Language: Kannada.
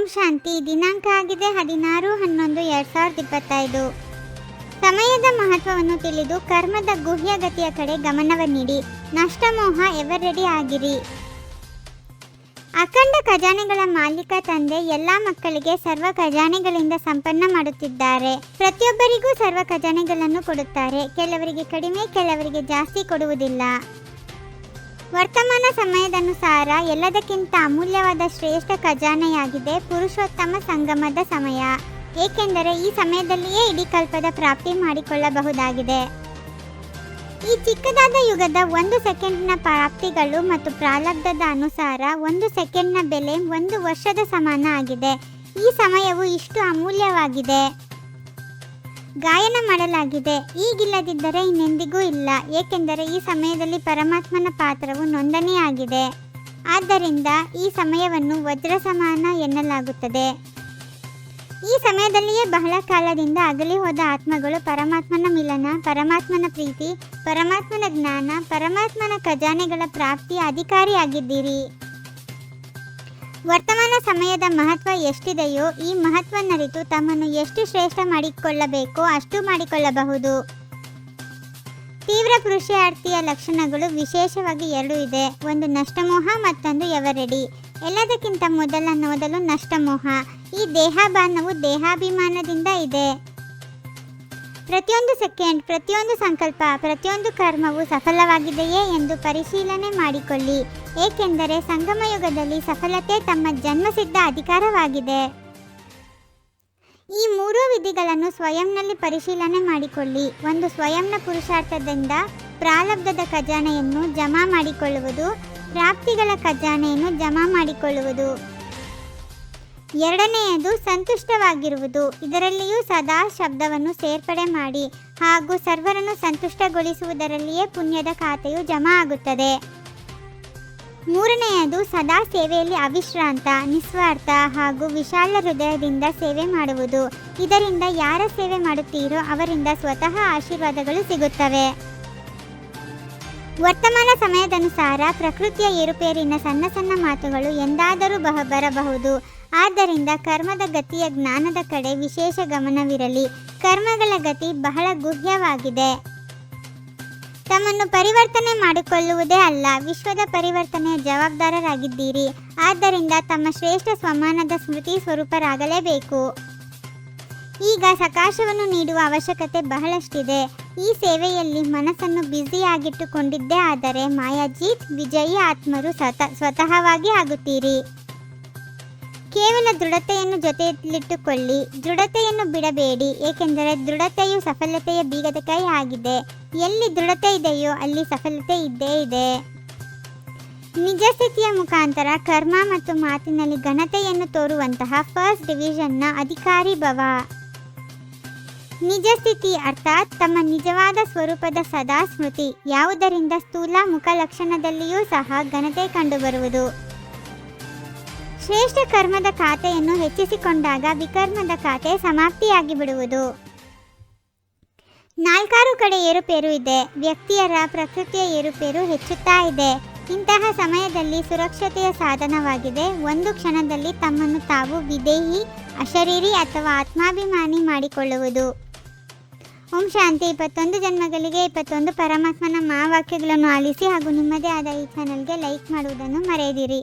ಓಂ ಶಾಂತಿ. ದಿನಾಂಕ ಆಗಿದೆ 16/11/2025. ಸಮಯದ ಮಹತ್ವವನ್ನು ತಿಳಿದು ಕರ್ಮದ ಗುಹ್ಯಗತಿಯ ಕಡೆ ಗಮನವನ್ನಿಡಿ. ನಷ್ಟಮೋಹ ಎವರ್ ರೆಡಿ ಆಗಿರಿ. ಅಖಂಡ ಖಜಾನೆಗಳ ಮಾಲೀಕ ತಂದೆ ಎಲ್ಲ ಮಕ್ಕಳಿಗೆ ಸರ್ವ ಖಜಾನೆಗಳಿಂದ ಸಂಪನ್ನ ಮಾಡುತ್ತಿದ್ದಾರೆ. ಪ್ರತಿಯೊಬ್ಬರಿಗೂ ಸರ್ವ ಖಜಾನೆಗಳನ್ನು ಕೊಡುತ್ತಾರೆ. ಕೆಲವರಿಗೆ ಕಡಿಮೆ, ಕೆಲವರಿಗೆ ಜಾಸ್ತಿ ಕೊಡುವುದಿಲ್ಲ. ವರ್ತಮಾನ ಸಮಯದನುಸಾರ ಎಲ್ಲದಕ್ಕಿಂತ ಅಮೂಲ್ಯವಾದ ಶ್ರೇಷ್ಠ ಖಜಾನೆಯಾಗಿದೆ ಪುರುಷೋತ್ತಮ ಸಂಗಮದ ಸಮಯ. ಏಕೆಂದರೆ ಈ ಸಮಯದಲ್ಲಿಯೇ ಇಡೀ ಕಲ್ಪದ ಪ್ರಾಪ್ತಿ ಮಾಡಿಕೊಳ್ಳಬಹುದಾಗಿದೆ. ಈ ಚಿಕ್ಕದಾದ ಯುಗದ 1 ಸೆಕೆಂಡ್ನ ಪ್ರಾಪ್ತಿಗಳು ಮತ್ತು ಪ್ರಾರಬ್ಧದ ಅನುಸಾರ 1 ಸೆಕೆಂಡ್ನ ಬೆಲೆ 1 ವರ್ಷದ ಸಮಾನ ಆಗಿದೆ. ಈ ಸಮಯವು ಇಷ್ಟು ಅಮೂಲ್ಯವಾಗಿದೆ. ಗಾಯನ ಮಾಡಲಾಗಿದೆ, ಈಗಿಲ್ಲದಿದ್ದರೆ ಇನ್ನೆಂದಿಗೂ ಇಲ್ಲ. ಏಕೆಂದರೆ ಈ ಸಮಯದಲ್ಲಿ ಪರಮಾತ್ಮನ ಪಾತ್ರವು ನೋಂದಣಿಯಾಗಿದೆ. ಆದ್ದರಿಂದ ಈ ಸಮಯವನ್ನು ವಜ್ರ ಸಮಾನ ಎನ್ನಲಾಗುತ್ತದೆ. ಈ ಸಮಯದಲ್ಲಿಯೇ ಬಹಳ ಕಾಲದಿಂದ ಅಗಲಿ ಹೋದ ಆತ್ಮಗಳು ಪರಮಾತ್ಮನ ಮಿಲನ, ಪರಮಾತ್ಮನ ಪ್ರೀತಿ, ಪರಮಾತ್ಮನ ಜ್ಞಾನ, ಪರಮಾತ್ಮನ ಖಜಾನೆಗಳ ಪ್ರಾಪ್ತಿಯ ಅಧಿಕಾರಿಯಾಗಿದ್ದೀರಿ. ವರ್ತಮಾನ ಸಮಯದ ಮಹತ್ವ ಎಷ್ಟಿದೆಯೋ ಈ ಮಹತ್ವನ್ನರಿತು ತಮ್ಮನ್ನು ಎಷ್ಟು ಶ್ರೇಷ್ಠ ಮಾಡಿಕೊಳ್ಳಬೇಕೋ ಅಷ್ಟು ಮಾಡಿಕೊಳ್ಳಬಹುದು. ತೀವ್ರ ಪುರುಷಾರ್ಥಿಯ ಲಕ್ಷಣಗಳು ವಿಶೇಷವಾಗಿ 2 ಇದೆ. ಒಂದು ನಷ್ಟಮೋಹ, ಮತ್ತೊಂದು ಎವರೆಡಿ. ಎಲ್ಲದಕ್ಕಿಂತ ಮೊದಲು ನಷ್ಟಮೋಹ. ಈ ದೇಹಭಾನವು ದೇಹಾಭಿಮಾನದಿಂದ ಇದೆ. ಪ್ರತಿಯೊಂದು ಸೆಕೆಂಡ್, ಪ್ರತಿಯೊಂದು ಸಂಕಲ್ಪ, ಪ್ರತಿಯೊಂದು ಕರ್ಮವು ಸಫಲವಾಗಿದೆಯೇ ಎಂದು ಪರಿಶೀಲನೆ ಮಾಡಿಕೊಳ್ಳಿ. ಏಕೆಂದರೆ ಸಂಗಮ ಯುಗದಲ್ಲಿ ಸಫಲತೆ ತಮ್ಮ ಜನ್ಮಸಿದ್ಧ ಅಧಿಕಾರವಾಗಿದೆ. ಈ 3 ವಿಧಿಗಳನ್ನು ಸ್ವಯಂನಲ್ಲಿ ಪರಿಶೀಲನೆ ಮಾಡಿಕೊಳ್ಳಿ. ಒಂದು, ಸ್ವಯಂನ ಪುರುಷಾರ್ಥದಿಂದ ಪ್ರಾರಬ್ಧದ ಖಜಾನೆಯನ್ನು ಜಮಾ ಮಾಡಿಕೊಳ್ಳುವುದು, ಪ್ರಾಪ್ತಿಗಳ ಖಜಾನೆಯನ್ನು ಜಮಾ ಮಾಡಿಕೊಳ್ಳುವುದು. ಎರಡನೆಯದು ಸಂತುಷ್ಟವಾಗಿರುವುದು. ಇದರಲ್ಲಿಯೂ ಸದಾ ಶಬ್ದವನ್ನು ಸೇರ್ಪಡೆ ಮಾಡಿ ಹಾಗೂ ಸರ್ವರನ್ನು ಸಂತುಷ್ಟಗೊಳಿಸುವುದರಲ್ಲಿಯೇ ಪುಣ್ಯದ ಖಾತೆಯು ಜಮಾ ಆಗುತ್ತದೆ. ಮೂರನೆಯದು ಸದಾ ಸೇವೆಯಲ್ಲಿ ಅವಿಶ್ರಾಂತ, ನಿಸ್ವಾರ್ಥ ಹಾಗೂ ವಿಶಾಲ ಹೃದಯದಿಂದ ಸೇವೆ ಮಾಡುವುದು. ಇದರಿಂದ ಯಾರ ಸೇವೆ ಮಾಡುತ್ತೀರೋ ಅವರಿಂದ ಸ್ವತಃ ಆಶೀರ್ವಾದಗಳು ಸಿಗುತ್ತವೆ. ವರ್ತಮಾನ ಸಮಯದನುಸಾರ ಪ್ರಕೃತಿಯ ಏರುಪೇರಿನ ಸಣ್ಣ ಸಣ್ಣ ಮಾತುಗಳು ಎಂದಾದರೂ ಬರಬಹುದು. ಆದ್ದರಿಂದ ಕರ್ಮದ ಗತಿಯ ಜ್ಞಾನದ ಕಡೆ ವಿಶೇಷ ಗಮನವಿರಲಿ. ಕರ್ಮಗಳ ಗತಿ ಬಹಳ ಗುಹ್ಯವಾಗಿದೆ. ತಮ್ಮನ್ನು ಪರಿವರ್ತನೆ ಮಾಡಿಕೊಳ್ಳುವುದೇ ಅಲ್ಲ, ವಿಶ್ವದ ಪರಿವರ್ತನೆಯ ಜವಾಬ್ದಾರರಾಗಿದ್ದೀರಿ. ಆದ್ದರಿಂದ ತಮ್ಮ ಶ್ರೇಷ್ಠ ಸ್ವಮಾನದ ಸ್ಮೃತಿ ಸ್ವರೂಪರಾಗಲೇಬೇಕು. ಈಗ ಸಕಾಶವನ್ನು ನೀಡುವ ಅವಶ್ಯಕತೆ ಬಹಳಷ್ಟಿದೆ. ಈ ಸೇವೆಯಲ್ಲಿ ಮನಸ್ಸನ್ನು ಬ್ಯುಸಿಯಾಗಿಟ್ಟುಕೊಂಡಿದ್ದೇ ಆದರೆ ಮಾಯಾಜೀತ್ ವಿಜಯಿ ಆತ್ಮರು ಸ್ವತಃವಾಗಿ ಆಗುತ್ತೀರಿ. ಕೇವಲ ದೃಢತೆಯನ್ನು ಜೊತೆಯಲ್ಲಿಟ್ಟುಕೊಳ್ಳಿ. ದೃಢತೆಯನ್ನು ಬಿಡಬೇಡಿ. ಏಕೆಂದರೆ ದೃಢತೆಯು ಸಫಲತೆಯ ಬೀಗದ ಕೈ ಆಗಿದೆ. ಎಲ್ಲಿ ದೃಢತೆ ಇದೆಯೋ ಅಲ್ಲಿ ಸಫಲತೆ ಇದ್ದೇ ಇದೆ. ನಿಜ ಸ್ಥಿತಿಯ ಮುಖಾಂತರ ಕರ್ಮ ಮತ್ತು ಮಾತಿನಲ್ಲಿ ಘನತೆಯನ್ನು ತೋರುವಂತಹ ಫಸ್ಟ್ ಡಿವಿಷನ್ನ ಅಧಿಕಾರಿ ಭವ. ನಿಜ ಸ್ಥಿತಿ ಅರ್ಥಾತ್ ತಮ್ಮ ನಿಜವಾದ ಸ್ವರೂಪದ ಸದಾ ಸ್ಮೃತಿ, ಯಾವುದರಿಂದ ಸ್ಥೂಲ ಮುಖ ಲಕ್ಷಣದಲ್ಲಿಯೂ ಸಹ ಘನತೆ ಕಂಡುಬರುವುದು. ಶ್ರೇಷ್ಠ ಕರ್ಮದ ಖಾತೆಯನ್ನು ಹೆಚ್ಚಿಸಿಕೊಂಡಾಗ ವಿಕರ್ಮದ ಖಾತೆ ಸಮಾಪ್ತಿಯಾಗಿ ಬಿಡುವುದು. 4 ಕಡೆ ಏರುಪೇರು ಇದೆ. ವ್ಯಕ್ತಿಯರ, ಪ್ರಕೃತಿಯ ಏರುಪೇರು ಹೆಚ್ಚುತ್ತಾ ಇದೆ. ಇಂತಹ ಸಮಯದಲ್ಲಿ ಸುರಕ್ಷತೆಯ ಸಾಧನವಾಗಿದೆ ಒಂದು ಕ್ಷಣದಲ್ಲಿ ತಮ್ಮನ್ನು ತಾವು ವಿದೇಹಿ, ಅಶರೀರಿ ಅಥವಾ ಆತ್ಮಾಭಿಮಾನಿ ಮಾಡಿಕೊಳ್ಳುವುದು. ಓಂ ಶಾಂತಿ. 21 ಜನ್ಮಗಳಿಗೆ 21 ಪರಮಾತ್ಮನ ಮಹಾವಾಕ್ಯಗಳನ್ನು ಆಲಿಸಿ ಹಾಗೂ ನಿಮ್ಮದೇ ಆದ ಈ ಚಾನಲ್ಗೆ ಲೈಕ್ ಮಾಡುವುದನ್ನು ಮರೆಯದಿರಿ.